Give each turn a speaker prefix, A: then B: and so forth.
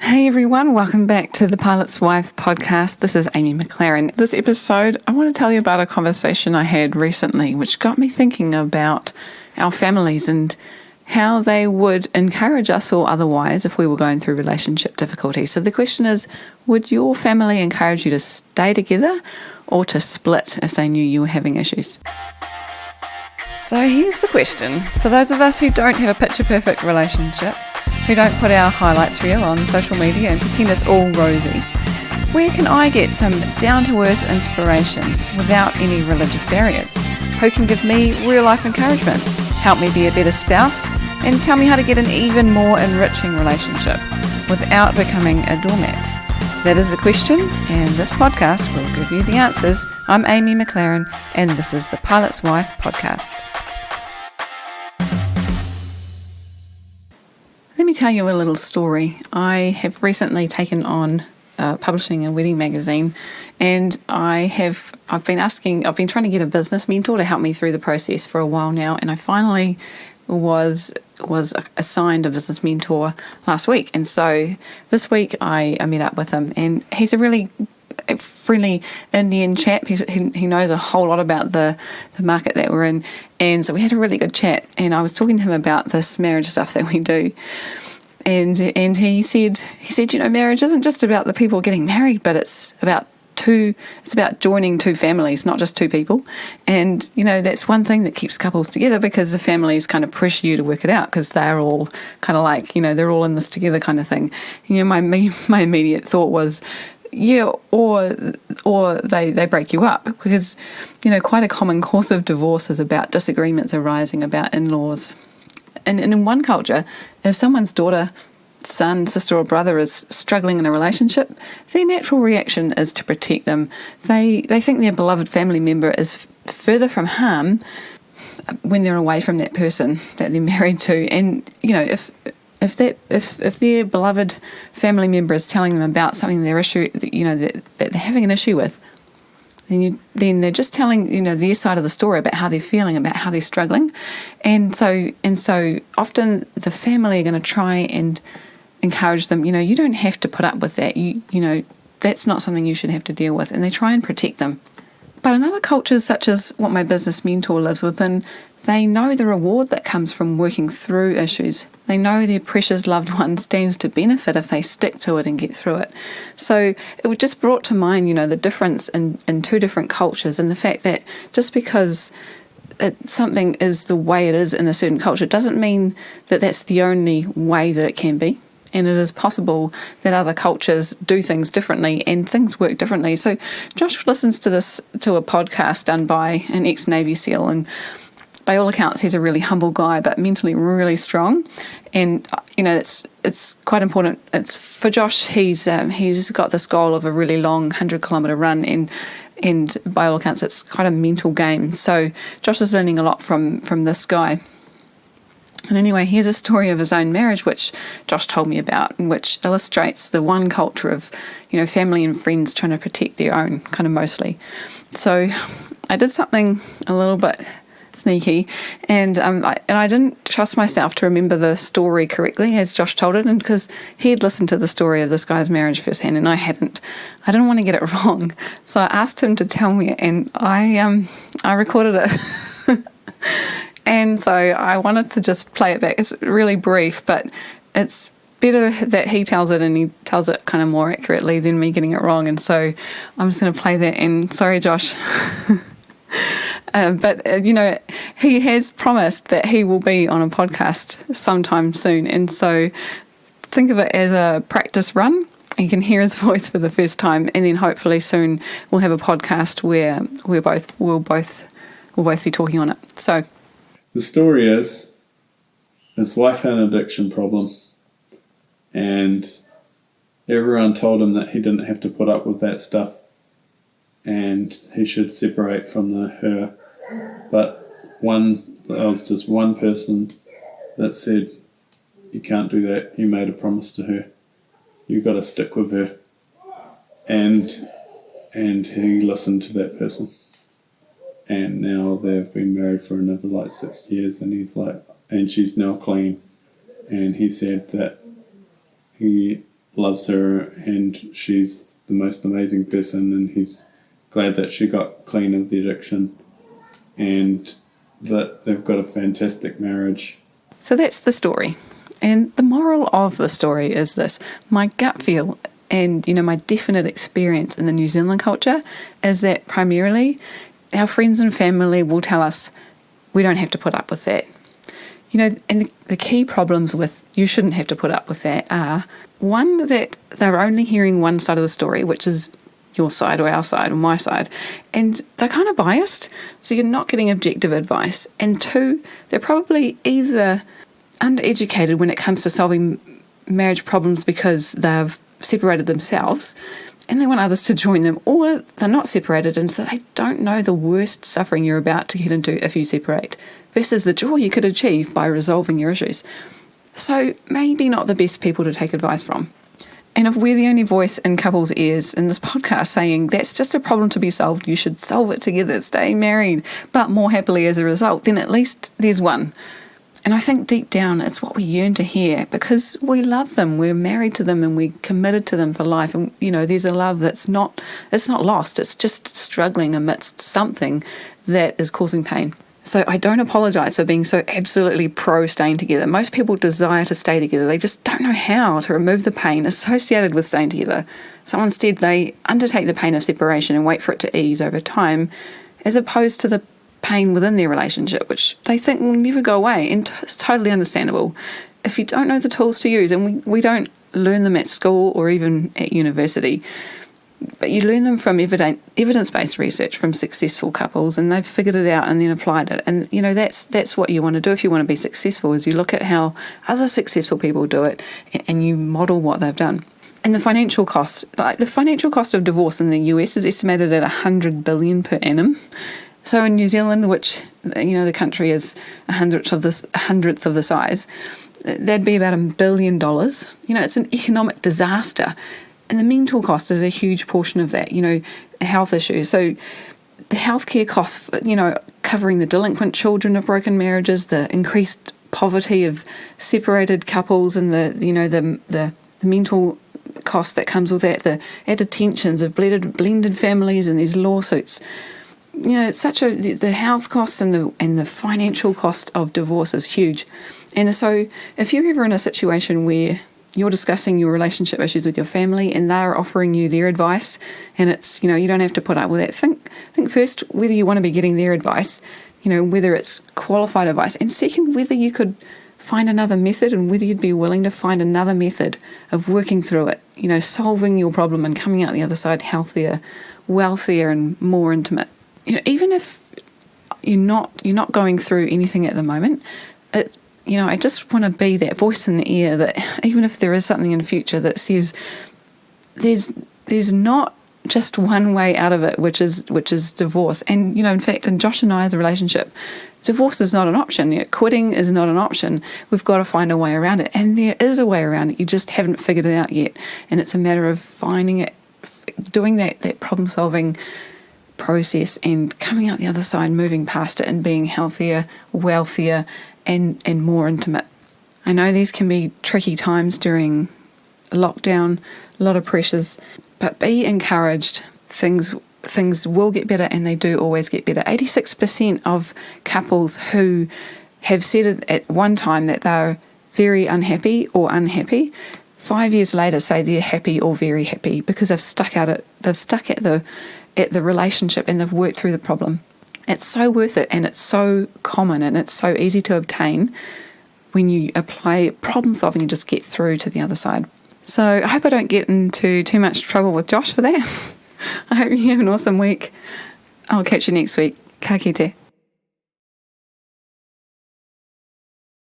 A: Hey everyone, welcome back to the Pilot's Wife podcast. This is Amy McLaren. This episode, I want to tell you about a conversation I had recently, which got me thinking about our families and how they would encourage us or otherwise if we were going through relationship difficulties. So the question is, would your family encourage you to stay together or to split if they knew you were having issues? So here's the question. For those of us who don't have a picture-perfect relationship, who don't put our highlights reel on social media and pretend it's all rosy, where can I get some down-to-earth inspiration without any religious barriers? Who can give me real-life encouragement, help me be a better spouse, and tell me how to get an even more enriching relationship without becoming a doormat? That is the question, and this podcast will give you the answers. I'm Amy McLaren, and this is the Pilot's Wife podcast. Let me tell you a little story. I have recently taken on publishing a wedding magazine, and I've been trying to get a business mentor to help me through the process for a while now, and I finally was assigned a business mentor last week. And so this week I met up with him, and he's a really friendly Indian chap. He knows a whole lot about the market that we're in, and so we had a really good chat, and I was talking to him about this marriage stuff that we do, and he said marriage isn't just about the people getting married, but it's about joining two families, not just two people. And that's one thing that keeps couples together, because the families kind of pressure you to work it out, because they're all kind of like, they're all in this together kind of thing. My immediate thought was, yeah, or they break you up, because quite a common course of divorce is about disagreements arising about in-laws. And in one culture, if someone's daughter, son, sister or brother is struggling in a relationship, their natural reaction is to protect them. They think their beloved family member is further from harm when they're away from that person that they're married to. And if their beloved family member is telling them about something that they're having an issue with, then they're just telling their side of the story about how they're feeling, about how they're struggling, and so often the family are going to try and encourage them. You don't have to put up with that. That's not something you should have to deal with, and they try and protect them. But in other cultures, such as what my business mentor lives within, they know the reward that comes from working through issues. They know their precious loved one stands to benefit if they stick to it and get through it. So it was just brought to mind, the difference in two different cultures, and the fact that just because something is the way it is in a certain culture doesn't mean that that's the only way that it can be. And it is possible that other cultures do things differently and things work differently. So Josh listens to a podcast done by an ex-Navy SEAL, and by all accounts he's a really humble guy, but mentally really strong. And it's quite important. It's for Josh. He's got this goal of a really long 100-kilometre run, and by all accounts it's quite a mental game. So Josh is learning a lot from this guy. And anyway, here's a story of his own marriage, which Josh told me about, and which illustrates the one culture of, family and friends trying to protect their own, kind of mostly. So I did something a little bit sneaky, and I didn't trust myself to remember the story correctly as Josh told it, and because he had listened to the story of this guy's marriage firsthand, and I hadn't. I didn't want to get it wrong, so I asked him to tell me, and I recorded it. And so I wanted to just play it back. It's really brief, but it's better that he tells it, and he tells it kind of more accurately than me getting it wrong. And so I'm just going to play that. And sorry, Josh. But he has promised that he will be on a podcast sometime soon. And so think of it as a practice run. You can hear his voice for the first time, and then hopefully soon we'll have a podcast where we'll both be talking on it. So
B: the story is, his wife had an addiction problem, and everyone told him that he didn't have to put up with that stuff, and he should separate from her. But there was just one person that said, "You can't do that. You made a promise to her. You've got to stick with her." And he listened to that person. And now they've been married for another 6 years, and she's now clean. And he said that he loves her and she's the most amazing person, and he's glad that she got clean of the addiction and that they've got a fantastic marriage.
A: So that's the story. And the moral of the story is this. My gut feel and, my definite experience in the New Zealand culture is that primarily our friends and family will tell us we don't have to put up with that. And the key problems with you shouldn't have to put up with that are, one, that they're only hearing one side of the story, which is your side or our side or my side, and they're kind of biased, so you're not getting objective advice. And two, they're probably either undereducated when it comes to solving marriage problems because they've separated themselves and they want others to join them, or they're not separated and so they don't know the worst suffering you're about to get into if you separate versus the joy you could achieve by resolving your issues. So maybe not the best people to take advice from. And if we're the only voice in couples' ears in this podcast saying that's just a problem to be solved, you should solve it together, stay married, but more happily as a result, then at least there's one. And I think deep down it's what we yearn to hear because we love them, we're married to them and we're committed to them for life. And, there's a love it's not lost, it's just struggling amidst something that is causing pain. So I don't apologise for being so absolutely pro staying together. Most people desire to stay together. They just don't know how to remove the pain associated with staying together. So instead they undertake the pain of separation and wait for it to ease over time, as opposed to the pain within their relationship, which they think will never go away. And it's totally understandable. If you don't know the tools to use, and we don't learn them at school or even at university, but you learn them from evidence-based research from successful couples, and they've figured it out and then applied it. And that's what you want to do if you want to be successful, is you look at how other successful people do it and you model what they've done. And the financial cost of divorce in the US is estimated at $100 billion per annum. So in New Zealand, which the country is a hundredth of the size, that'd be about $1 billion. It's an economic disaster. And the mental cost is a huge portion of that, health issues. So the healthcare costs, covering the delinquent children of broken marriages, the increased poverty of separated couples, and the mental cost that comes with that, the added tensions of blended families and these lawsuits. It's the health costs and the financial cost of divorce is huge. And so if you're ever in a situation where you're discussing your relationship issues with your family and they're offering you their advice and it's, you don't have to put up with it, think first whether you want to be getting their advice, whether it's qualified advice, and second, whether you could find another method and whether you'd be willing to find another method of working through it, solving your problem and coming out the other side healthier, wealthier and more intimate. Even if you're not going through anything at the moment, I just want to be that voice in the ear that even if there is something in the future that says there's not just one way out of it, which is divorce. And in fact, in Josh and I's relationship, divorce is not an option. Quitting is not an option. We've got to find a way around it, and there is a way around it. You just haven't figured it out yet, and it's a matter of finding it, doing that problem solving process and coming out the other side, moving past it and being healthier, wealthier and more intimate. I know these can be tricky times during lockdown, a lot of pressures, but be encouraged. Things will get better, and they do always get better. 86% of couples who have said at one time that they're very unhappy or unhappy, 5 years later say they're happy or very happy because they've stuck at the relationship and they've worked through the problem. It's so worth it, and it's so common, and it's so easy to obtain when you apply problem solving and just get through to the other side. So I hope I don't get into too much trouble with Josh for that. I hope you have an awesome week. I'll catch you next week. Ka kite.